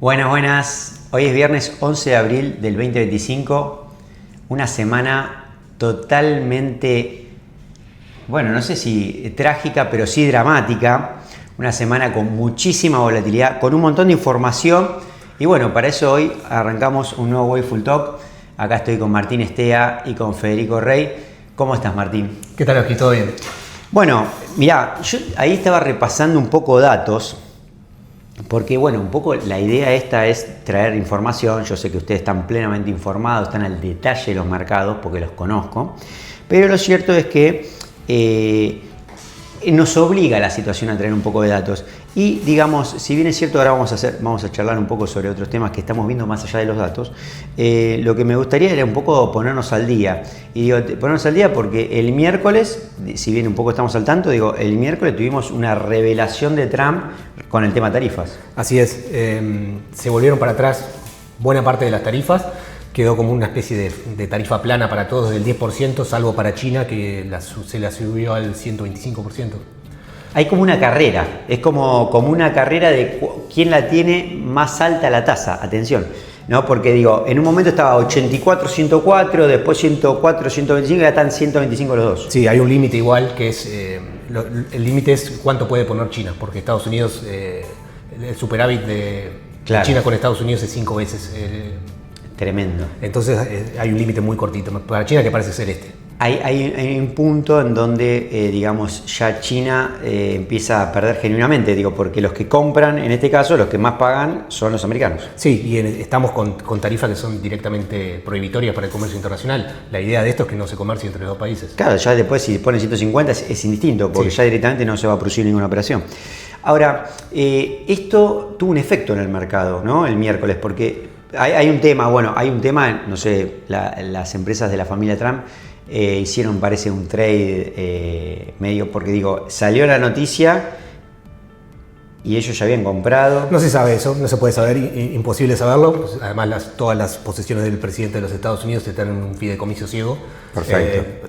Buenas, buenas. Hoy es viernes 11 de abril del 2025. Una semana totalmente, bueno, no sé si trágica, pero sí dramática. Una semana con muchísima volatilidad, con un montón de información. Y bueno, para eso hoy arrancamos un nuevo Wayful Talk. Acá estoy con Martín Estea y con Federico Rey. ¿Cómo estás, Martín? ¿Qué tal aquí? ¿Todo bien? Bueno, mirá, yo ahí estaba repasando un poco datos. Porque bueno, un poco la idea esta es traer información. Yo sé que ustedes están plenamente informados, están al detalle de los mercados porque los conozco. Pero lo cierto es que nos obliga la situación a traer un poco de datos. Y digamos, si bien es cierto, ahora vamos a charlar un poco sobre otros temas que estamos viendo más allá de los datos. Lo que me gustaría era un poco ponernos al día. Y digo, ponernos al día porque el miércoles, si bien un poco estamos al tanto, digo, el miércoles tuvimos una revelación de Trump con el tema tarifas. Así es, se volvieron para atrás buena parte de las tarifas. Quedó como una especie de tarifa plana para todos del 10%, salvo para China, que se la subió al 125%. Hay como una carrera, es como una carrera de quién la tiene más alta la tasa, atención, ¿no? Porque digo, en un momento estaba 84, 104, después 104, 125 y ya están 125 los dos. Sí, hay un límite igual, que es, el límite es cuánto puede poner China, porque Estados Unidos, el superávit de Claro. China con Estados Unidos es 5 veces. Tremendo. Entonces hay un límite muy cortito, para China que parece ser este. Hay un punto en donde, digamos, ya China empieza a perder genuinamente, digo, porque los que compran, en este caso, los que más pagan son los americanos. Sí, y estamos con tarifas que son directamente prohibitorias para el comercio internacional. La idea de esto es que no se comercie entre los dos países. Claro, ya después si ponen 150 es indistinto, porque Sí. ya directamente no se va a producir ninguna operación. Ahora, esto tuvo un efecto en el mercado, ¿no? El miércoles, porque hay un tema, no sé, las empresas de la familia Trump hicieron, parece, un trade medio, porque digo, salió la noticia y ellos ya habían comprado. No se sabe eso, no se puede saber, imposible saberlo. Pues, además, todas las posesiones del presidente de los Estados Unidos están en un fideicomiso ciego,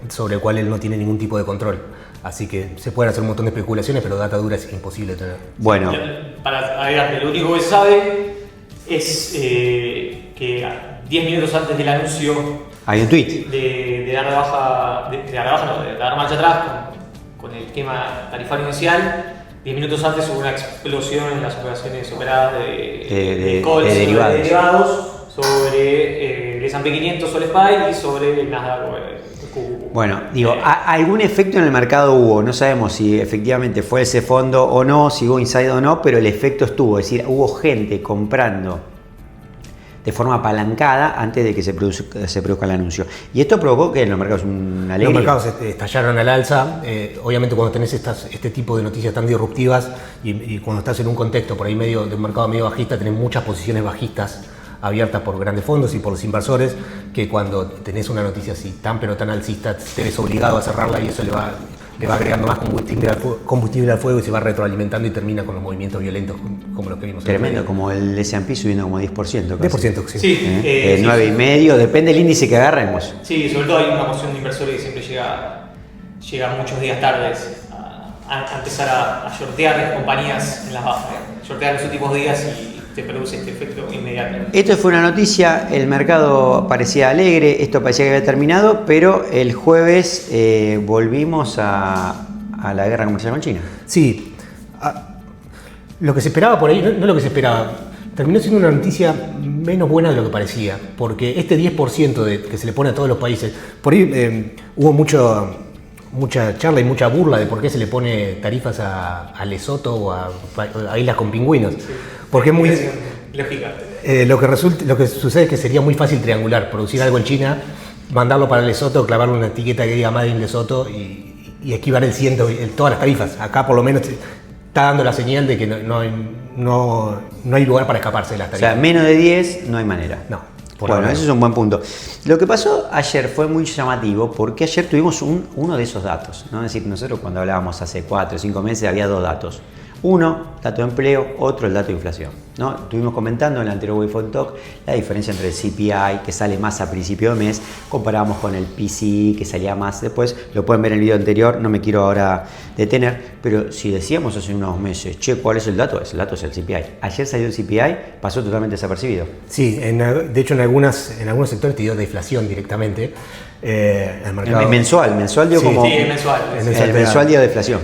sobre el cual él no tiene ningún tipo de control. Así que se pueden hacer un montón de especulaciones, pero data dura es imposible tener. Bueno. Para agregarte, lo único que se sabe es que 10 minutos antes del anuncio Hay un tweet. de dar marcha atrás con el esquema tarifario inicial, 10 minutos antes hubo una explosión en las operaciones operadas de calls de derivados. sobre el S&P 500 o el SPY y sobre el Nasdaq. Bueno, digo, algún efecto en el mercado hubo, no sabemos si efectivamente fue ese fondo o no, si hubo inside o no, pero el efecto estuvo, es decir, hubo gente comprando de forma apalancada antes de que se produzca el anuncio. Y esto provocó que en los mercados una alegría. Los mercados estallaron al alza. Obviamente cuando tenés este tipo de noticias tan disruptivas y cuando estás en un contexto por ahí medio de un mercado medio bajista, tenés muchas posiciones bajistas abiertas por grandes fondos y por los inversores, que cuando tenés una noticia así tan pero tan alcista, te ves obligado a cerrarla y eso le va agregando más combustible al fuego y se va retroalimentando y termina con los movimientos violentos como los que vimos. Tremendo, como el S&P subiendo como 10%. Casi. 10%, sí. Sí, 9,5%, depende del índice que agarremos. Sí, sobre todo hay una moción de inversores que siempre llega muchos días tardes a empezar a shortear compañías en las bajas. Shortear los últimos días y te produce este efecto inmediato. Esto fue una noticia, el mercado parecía alegre, esto parecía que había terminado, pero el jueves volvimos a la guerra comercial con China. Sí, lo que se esperaba por ahí, no lo que se esperaba, terminó siendo una noticia menos buena de lo que parecía, porque este 10% que se le pone a todos los países, por ahí hubo mucha charla y mucha burla de por qué se le pone tarifas a Lesoto o a islas con pingüinos. Sí. Porque es muy lógica. Lo que sucede es que sería muy fácil triangular, producir algo en China, mandarlo para Lesoto, clavarle una etiqueta que diga Made in Lesoto y esquivar todas las tarifas. Acá por lo menos está dando la señal de que no hay lugar para escaparse de las tarifas. O sea, menos de 10 no hay manera. No. Bueno, eso es un buen punto. Lo que pasó ayer fue muy llamativo porque ayer tuvimos uno de esos datos, ¿no? Es decir, nosotros cuando hablábamos hace 4 o 5 meses había dos datos. Uno, dato de empleo, otro, el dato de inflación, ¿no? Estuvimos comentando en el anterior Waypoint Talk la diferencia entre el CPI, que sale más a principio de mes, comparamos con el PCE, que salía más después. Lo pueden ver en el video anterior, no me quiero ahora detener, pero si decíamos hace unos meses, che, ¿cuál es el dato? El dato es el CPI. Ayer salió el CPI, pasó totalmente desapercibido. Sí, de hecho en algunos sectores te dio deflación directamente. El mercado, mensual digo sí, como... Sí, es mensual. El mensual dio deflación.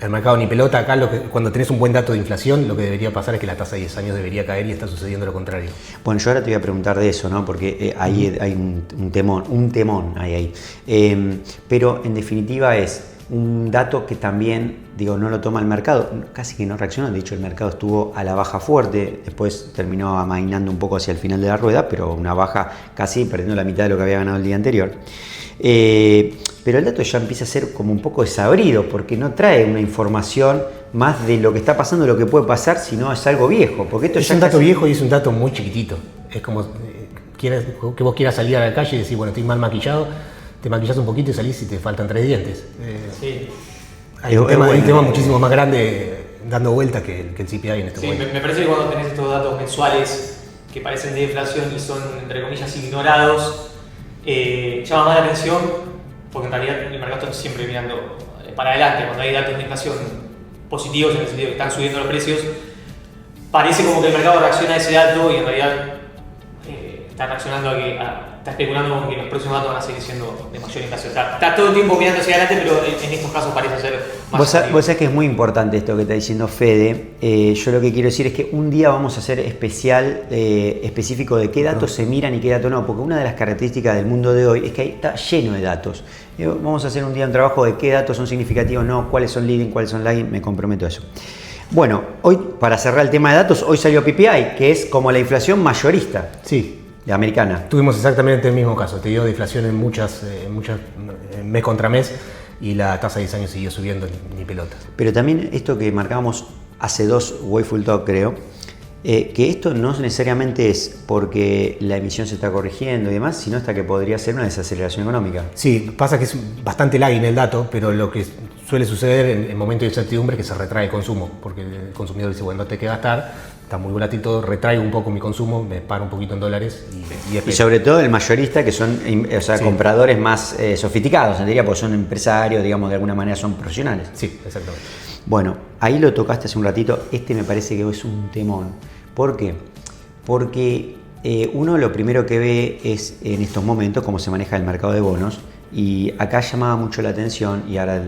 El mercado ni pelota, acá cuando tenés un buen dato de inflación, lo que debería pasar es que la tasa de 10 años debería caer y está sucediendo lo contrario. Bueno, yo ahora te voy a preguntar de eso, ¿no? Porque ahí hay un temón ahí. Pero en definitiva es un dato que también, digo, no lo toma el mercado, casi que no reacciona. De hecho, el mercado estuvo a la baja fuerte, después terminó amainando un poco hacia el final de la rueda, pero una baja casi perdiendo la mitad de lo que había ganado el día anterior. Pero el dato ya empieza a ser como un poco desabrido, porque no trae una información más de lo que está pasando, de lo que puede pasar, sino es algo viejo. Porque esto es ya un dato viejo y es un dato muy chiquitito. Es como que vos quieras salir a la calle y decir, bueno, estoy mal maquillado, te maquillas un poquito y salís y te faltan 3 dientes. Sí. Hay un tema muchísimo más grande dando vuelta que el CPI en este momento. Me parece que cuando tenés estos datos mensuales que parecen de inflación y son, entre comillas, ignorados, llama más la atención, porque en realidad el mercado está siempre mirando para adelante. Cuando hay datos de inflación positivos, en el sentido de que están subiendo los precios, parece como que el mercado reacciona a ese dato y en realidad está reaccionando está especulando con que los próximos datos van a seguir siendo de mayor inflación. Está todo el tiempo mirando hacia adelante, pero en estos casos parece ser más. Vos sabés que es muy importante esto que está diciendo Fede. Yo lo que quiero decir es que un día vamos a hacer específico de qué datos se miran y qué datos no, porque una de las características del mundo de hoy es que está lleno de datos. Vamos a hacer un día un trabajo de qué datos son significativos, no, cuáles son leading, cuáles son lagging, me comprometo a eso. Bueno, hoy, para cerrar el tema de datos, hoy salió PPI, que es como la inflación mayorista. Sí. Americana. Tuvimos exactamente el mismo caso, te dio deflación en muchas mes contra mes y la tasa de 10 años siguió subiendo ni pelota. Pero también esto que marcábamos hace 2 Waypoint Talk, creo, que esto no necesariamente es porque la emisión se está corrigiendo y demás, sino hasta que podría ser una desaceleración económica. Sí, pasa que es bastante lagging el dato, pero lo que suele suceder en momentos de incertidumbre es que se retrae el consumo, porque el consumidor dice, bueno, no te hay que gastar, está muy volátil todo, retraigo un poco mi consumo, me paro un poquito en dólares y sobre todo el mayorista, que son compradores más sofisticados, diría, porque son empresarios, digamos, de alguna manera son profesionales. Sí, exactamente. Bueno, ahí lo tocaste hace un ratito, me parece que es un temón. ¿Por qué? Porque uno lo primero que ve es en estos momentos cómo se maneja el mercado de bonos, y acá llamaba mucho la atención, y ahora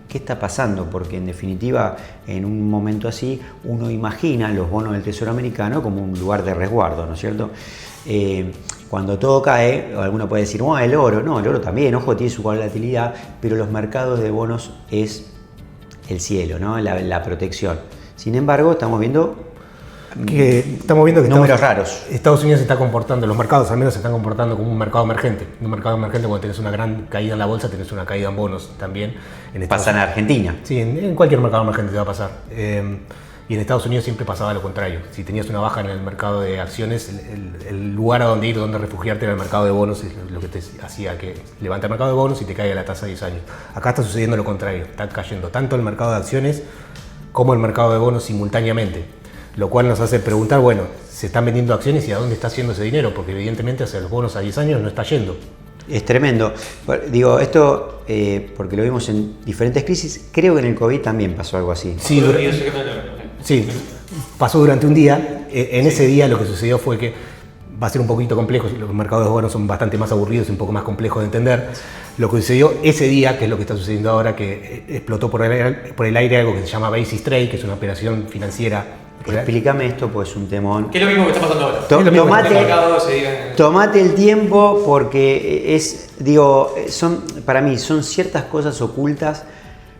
¿qué está pasando? Porque en definitiva, en un momento así, uno imagina los bonos del Tesoro americano como un lugar de resguardo, ¿no es cierto? Cuando todo cae, alguno puede decir, el oro. No, el oro también, ojo, tiene su volatilidad, pero los mercados de bonos es el cielo, ¿no? La protección. Sin embargo, estamos viendo números raros. Estados Unidos se está comportando, los mercados al menos se están comportando como un mercado emergente. Un mercado emergente, cuando tenés una gran caída en la bolsa, tenés una caída en bonos también. Pasa en Argentina. Sí, en cualquier mercado emergente te va a pasar. Y en Estados Unidos siempre pasaba lo contrario. Si tenías una baja en el mercado de acciones, el lugar a donde ir, donde refugiarte era el mercado de bonos, es lo que te hacía que levante el mercado de bonos y te caiga la tasa de 10 años. Acá está sucediendo lo contrario. Está cayendo tanto el mercado de acciones como el mercado de bonos simultáneamente. Lo cual nos hace preguntar, bueno, ¿se están vendiendo acciones y a dónde está haciendo ese dinero? Porque evidentemente hacia los bonos a 10 años no está yendo. Es tremendo. Digo, esto porque lo vimos en diferentes crisis, creo que en el COVID también pasó algo así. Sí, pasó durante un día. En ese día lo que sucedió fue que va a ser un poquito complejo, los mercados de bonos son bastante más aburridos y un poco más complejos de entender. Lo que sucedió ese día, que es lo que está sucediendo ahora, que explotó por el aire algo que se llama basis trade, que es una operación financiera. Explícame esto, pues es un temón. ¿Qué es lo mismo que está pasando ahora? Tomate el tiempo, porque para mí son ciertas cosas ocultas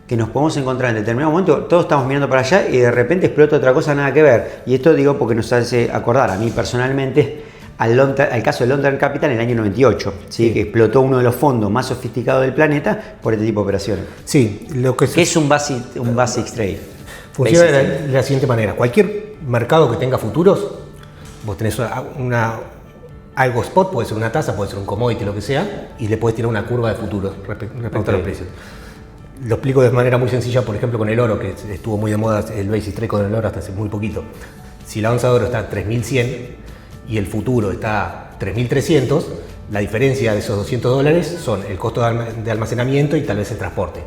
que nos podemos encontrar en determinado momento. Todos estamos mirando para allá y de repente explota otra cosa nada que ver. Y esto digo porque nos hace acordar a mí personalmente al caso de London Capital en el año 98, ¿sí? Que explotó uno de los fondos más sofisticados del planeta por este tipo de operaciones. Sí, ¿Qué es un basic trade? Funciona de la siguiente manera. Cualquier mercado que tenga futuros, vos tenés algo spot, puede ser una tasa, puede ser un commodity, lo que sea, y le podés tirar una curva de futuros respecto a los precios. Lo explico de manera muy sencilla, por ejemplo, con el oro, que estuvo muy de moda el basis trade con el oro hasta hace muy poquito. Si la onza de oro está a 3.100 y el futuro está a 3.300, la diferencia de esos $200 son el costo de almacenamiento y tal vez el transporte.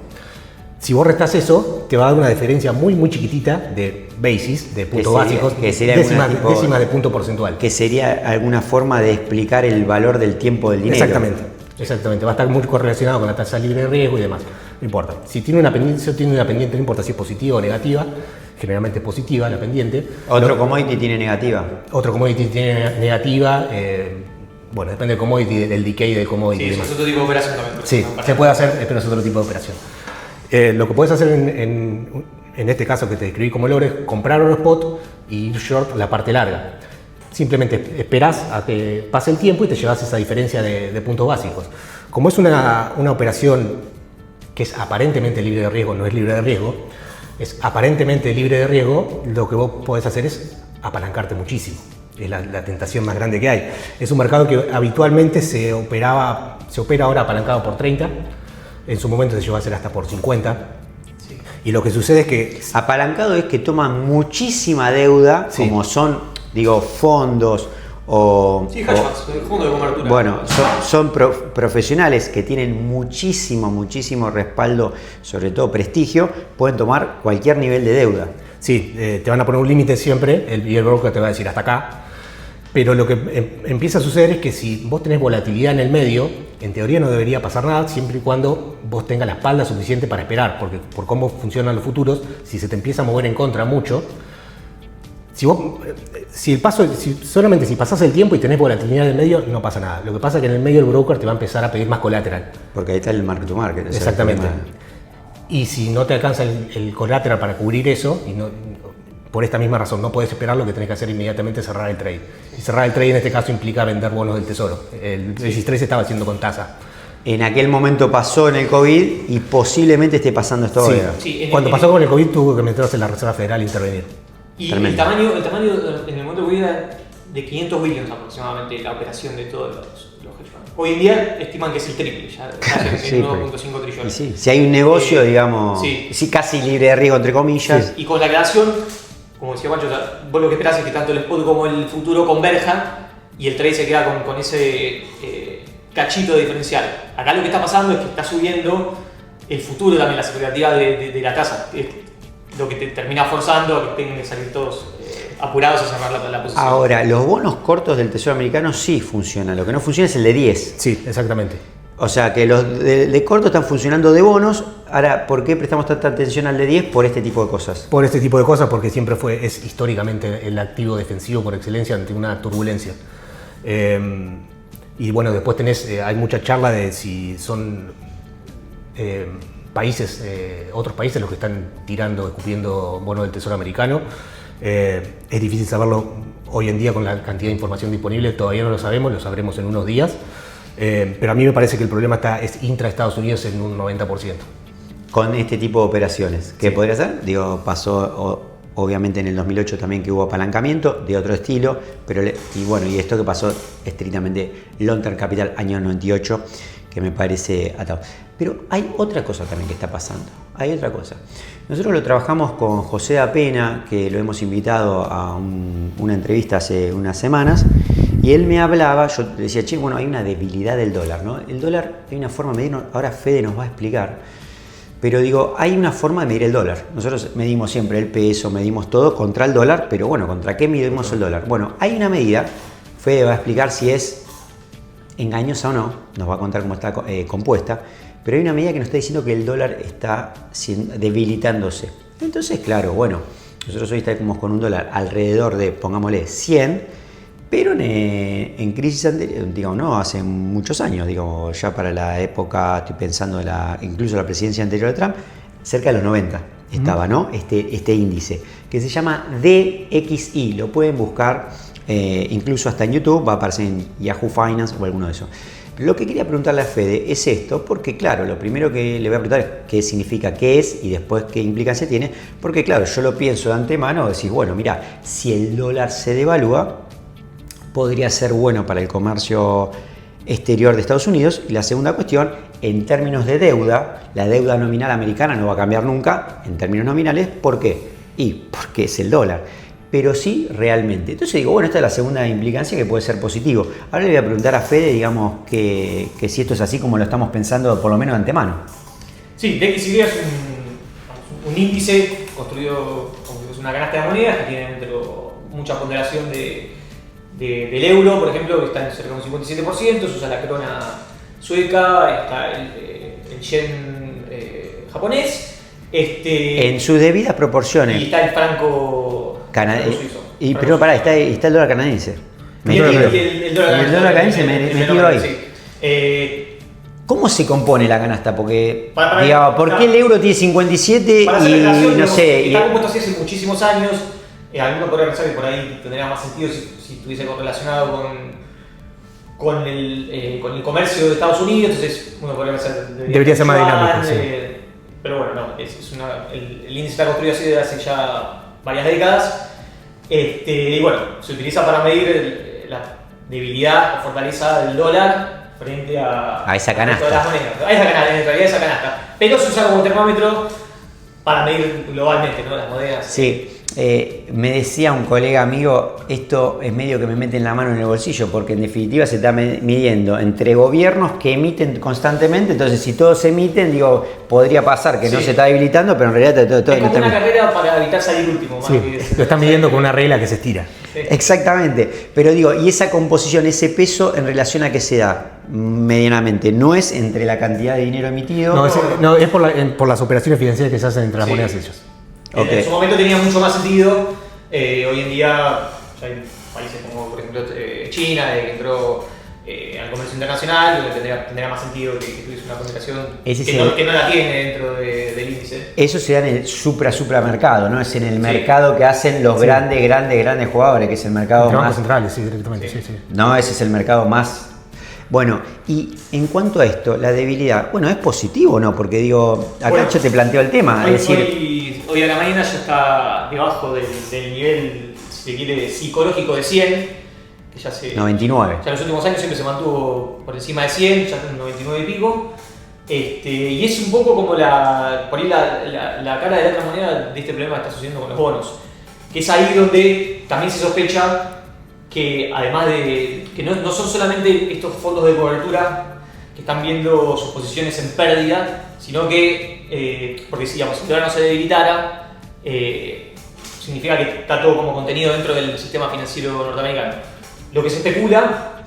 Si vos restás eso, te va a dar una diferencia muy chiquitita de basis, de puntos básicos, que sería décimas de punto porcentual. Que sería alguna forma de explicar el valor del tiempo del dinero. Exactamente. Va a estar muy correlacionado con la tasa libre de riesgo y demás. No importa. Si tiene una pendiente, no importa si es positiva o negativa, generalmente es positiva la pendiente. Otro commodity tiene negativa. Otro commodity tiene negativa. Bueno, depende del commodity, del decay del commodity. Sí, es otro tipo de operación también. Sí, se puede hacer, pero es otro tipo de operación. Lo que puedes hacer en este caso que te describí como el oro es comprar oro spot y ir short la parte larga. Simplemente esperás a que pase el tiempo y te llevas esa diferencia de puntos básicos. Como es una operación que es aparentemente libre de riesgo, no es libre de riesgo, es aparentemente libre de riesgo, lo que vos podés hacer es apalancarte muchísimo. Es la tentación más grande que hay. Es un mercado que habitualmente se opera ahora apalancado por 30, en su momento se llegó a hacer hasta por 50. Sí. Y lo que sucede es que... Apalancado es que toman muchísima deuda, sí, como son, fondos o... Sí, hedge funds, fondos de cobertura. Bueno, son profesionales que tienen muchísimo respaldo, sobre todo prestigio, pueden tomar cualquier nivel de deuda. Sí, te van a poner un límite siempre y el broker te va a decir hasta acá. Pero lo que empieza a suceder es que si vos tenés volatilidad en el medio, en teoría no debería pasar nada siempre y cuando vos tengas la espalda suficiente para esperar, porque por cómo funcionan los futuros, si se te empieza a mover en contra mucho, si pasás el tiempo y tenés volatilidad en el medio, no pasa nada. Lo que pasa es que en el medio el broker te va a empezar a pedir más colateral. Porque ahí está el mark to market. Exactamente. Y si no te alcanza el colateral para cubrir eso, por esta misma razón, no podés esperar, lo que tenés que hacer inmediatamente es cerrar el trade. Y cerrar el trade en este caso implica vender bonos del tesoro. El basis trade se estaba haciendo con tasa. En aquel momento pasó en el COVID y posiblemente esté pasando esto ahora. Sí, cuando pasó con el COVID tuvo que meterse la Reserva Federal a intervenir. Y el tamaño en el momento de COVID era de 500 billones aproximadamente la operación de todos los hedge funds. Hoy en día estiman que es el triple, ya en 1.5 trillones. Sí, si hay un negocio, casi libre de riesgo, entre comillas. Sí. Y con la creación, como decía Pancho, vos lo que esperás es que tanto el spot como el futuro converjan y el trade se queda con ese cachito de diferencial. Acá lo que está pasando es que está subiendo el futuro también, la expectativa de la tasa. Es lo que te termina forzando a que tengan que salir todos apurados a cerrar la posición. Ahora, los bonos cortos del Tesoro americano sí funcionan. Lo que no funciona es el de 10. Sí, exactamente. O sea, que los de corto están funcionando de bonos. Ahora, ¿por qué prestamos tanta atención al de 10? Por este tipo de cosas. Por este tipo de cosas, porque siempre es históricamente el activo defensivo por excelencia ante una turbulencia. Y bueno, después hay mucha charla de si son otros países los que están escupiendo bonos del Tesoro americano. Es difícil saberlo hoy en día con la cantidad de información disponible, todavía no lo sabemos, lo sabremos en unos días. Pero a mí me parece que el problema es intra-Estados Unidos en un 90%. Con este tipo de operaciones, ¿qué podría ser? Pasó obviamente en el 2008 también que hubo apalancamiento de otro estilo, y esto que pasó estrictamente Long Term Capital año 98, que me parece atado. Pero hay otra cosa también que está pasando, hay otra cosa. Nosotros lo trabajamos con José da Pena, que lo hemos invitado a una entrevista hace unas semanas, y él me hablaba, yo le decía, hay una debilidad del dólar, ¿no? El dólar hay una forma de medirlo, ahora Fede nos va a explicar, pero hay una forma de medir el dólar. Nosotros medimos siempre el peso, medimos todo contra el dólar, pero ¿contra qué medimos el dólar? Bueno, hay una medida, Fede va a explicar si es engañosa o no, nos va a contar cómo está compuesta, pero hay una medida que nos está diciendo que el dólar está debilitándose. Entonces, claro, nosotros hoy estamos con un dólar alrededor de, pongámosle, 100, pero en crisis anterior, hace muchos años, ya para la época, estoy pensando incluso la presidencia anterior de Trump, cerca de los 90 estaba, ¿no? Este índice, que se llama DXY, lo pueden buscar incluso hasta en YouTube, va a aparecer en Yahoo Finance o alguno de esos. Lo que quería preguntarle a Fede es esto, porque claro, lo primero que le voy a preguntar es qué significa, qué es y después qué implicancia tiene, porque claro, yo lo pienso de antemano, decís, mira, si el dólar se devalúa, podría ser bueno para el comercio exterior de Estados Unidos. Y la segunda cuestión, en términos de deuda, la deuda nominal americana no va a cambiar nunca en términos nominales. ¿Por qué? Porque es el dólar. Pero sí realmente. Entonces digo, bueno, esta es la segunda implicancia que puede ser positivo. Ahora le voy a preguntar a Fede, digamos, que si esto es así como lo estamos pensando, por lo menos de antemano. Sí, DXY es un índice construido como que es una canasta de monedas que tiene dentro mucha ponderación del euro, por ejemplo, que está en cerca de un 57%, se usa la krona sueca, está el yen japonés. En sus debidas proporciones. Y está el franco suizo. Pero pará, está el dólar canadiense. Y el dólar canadiense metido ahí. Sí. ¿Cómo se compone la canasta? Porque, digamos, ¿por qué el euro tiene 57 y no sé? Está compuesto así hace muchísimos años. Alguno podría pensar que por ahí tendría más sentido si estuviese correlacionado con el comercio de Estados Unidos. Entonces, uno podría pensar debería ser más dinámico. Sí. Pero bueno, no, el índice está construido así desde hace ya varias décadas. Y bueno, se utiliza para medir la debilidad o fortaleza del dólar frente a esa canasta. Todas las monedas. A esa canasta, en realidad esa canasta. Pero se usa como termómetro para medir globalmente, ¿no? Las monedas. Sí. Me decía un colega amigo, esto es medio que me meten la mano en el bolsillo, porque en definitiva se está midiendo entre gobiernos que emiten constantemente. Entonces, si todos emiten, digo, podría pasar que no se está debilitando, pero en realidad todo es como una carrera para evitar salir último. Más lo están midiendo con una regla que se estira. Sí. Exactamente, pero digo, y esa composición, ese peso, ¿en relación a qué se da? Medianamente, no es entre la cantidad de dinero emitido. No, es por las operaciones financieras que se hacen entre las monedas hechas. Okay. En su momento tenía mucho más sentido. Hoy en día ya hay países como por ejemplo China, que entró al comercio internacional, donde tendría más sentido que tuviese una comunicación que no la tiene dentro del índice. Eso se da en el supramercado, ¿no? Es en el mercado que hacen los grandes jugadores, que es el mercado más... bancos centrales, sí, directamente. Sí. No, ese es el mercado más... Bueno, y en cuanto a esto, la debilidad, bueno, ¿es positivo o no? Porque digo, acá yo te planteo el tema, es decir... Hoy a la mañana ya está debajo del nivel, si se quiere, psicológico de 100, que ya 99. Ya en los últimos años siempre se mantuvo por encima de 100, ya en 99 y pico. Y es un poco como por ahí la cara de la otra moneda de este problema que está sucediendo con los bonos. Que es ahí donde también se sospecha que además de que no son solamente estos fondos de cobertura que están viendo sus posiciones en pérdida, sino que, porque si el dólar no se debilitara, significa que está todo como contenido dentro del sistema financiero norteamericano. Lo que se especula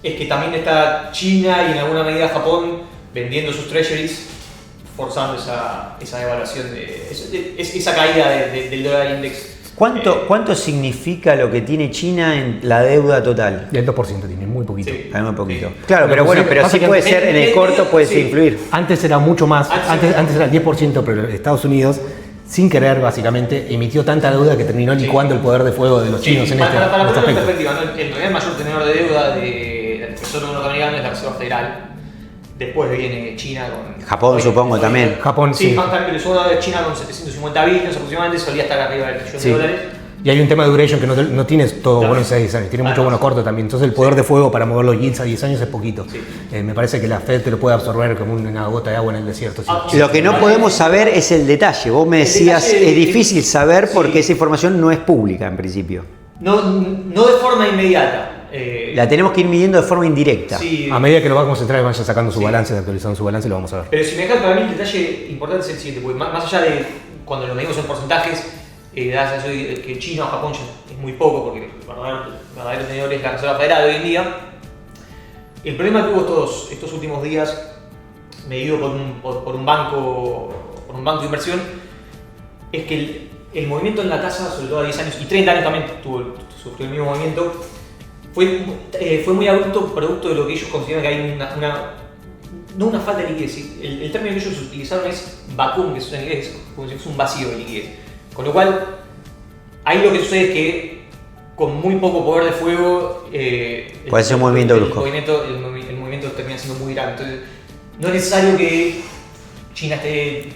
es que también está China y en alguna medida Japón vendiendo sus treasuries, forzando esa devaluación, esa caída del dólar index. ¿Cuánto significa lo que tiene China en la deuda total? El 2% tiene, muy poquito. Sí. Muy poquito. Sí. Claro, pero sí puede ser, en el corto puede influir. Antes era mucho más, antes era el 10%, pero Estados Unidos, sin querer básicamente, emitió tanta deuda que terminó licuando el poder de fuego de los chinos en este para aspecto. En perspectiva, ¿no? El mayor tenedor de deuda del Tesoro norteamericano es la Reserva Federal. Después viene China con... Japón, supongo, también. Japón, sí. Pero segundo es China con 750 billones aproximadamente, solía estar arriba del trillón de dólares. Y hay un tema de duration que no tienes todo bueno en 6 años, tiene mucho bueno corto también. Entonces el poder de fuego para mover los yields a 10 años es poquito. Sí. Me parece que la Fed te lo puede absorber como una gota de agua en el desierto. Sí. Lo que no podemos saber es el detalle. Vos me decías, es difícil saber porque esa información no es pública en principio. No de forma inmediata. La tenemos que ir midiendo de forma indirecta. Sí. A medida que los bancos centrales vayan sacando su balance, actualizando su balance, lo vamos a ver. Pero si me dejas, para mí el detalle importante es el siguiente, porque más allá de cuando lo medimos en porcentajes, da eso que China o Japón es muy poco, porque el verdadero tenedor es la Reserva Federal hoy en día. El problema que hubo estos últimos días, medido por un banco de inversión, es que el movimiento en la tasa, sobre todo a 10 años y 30 años también sufrió el mismo movimiento, fue muy abrupto, producto de lo que ellos consideran que hay no una falta de liquidez. El término que ellos utilizaron es vacuum, que se usa en inglés, es un vacío de liquidez. Con lo cual, ahí lo que sucede es que con muy poco poder de fuego puede ser un movimiento brusco. El movimiento termina siendo muy grande. Entonces, no es necesario que China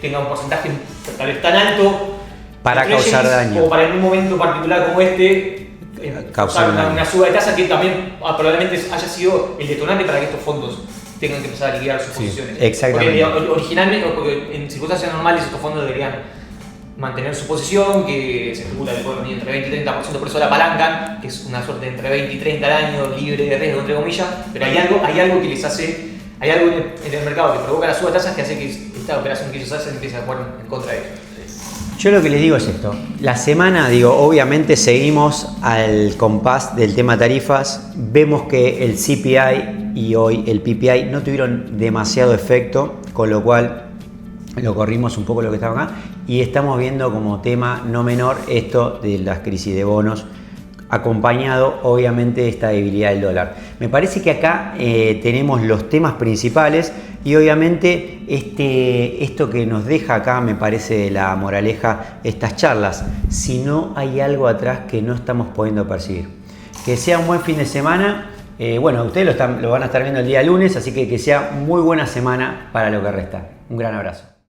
tenga un porcentaje tal vez tan alto para causar daño. O para en un momento particular como este causar una suba de tasa que también probablemente haya sido el detonante para que estos fondos tengan que empezar a liquidar sus posiciones. Exactamente. Porque originalmente, porque en circunstancias normales estos fondos deberían mantener su posición, que se especula que pueden venir entre 20 y 30%, por eso la apalancan, que es una suerte de entre 20 y 30 al año, libre de riesgo, entre comillas, pero hay algo que les hace, hay algo en el mercado que provoca la suba de tasas que hace que esta operación que ellos hacen empiece a jugar en contra de ellos. Yo lo que les digo es esto, la semana, obviamente seguimos al compás del tema tarifas, vemos que el CPI y hoy el PPI no tuvieron demasiado efecto, con lo cual lo corrimos un poco lo que estaba acá y estamos viendo como tema no menor esto de las crisis de bonos, acompañado obviamente de esta debilidad del dólar. Me parece que acá tenemos los temas principales y obviamente esto que nos deja acá me parece la moraleja, estas charlas, si no hay algo atrás que no estamos pudiendo percibir. Que sea un buen fin de semana, bueno, ustedes lo van a estar viendo el día lunes, así que sea muy buena semana para lo que resta. Un gran abrazo.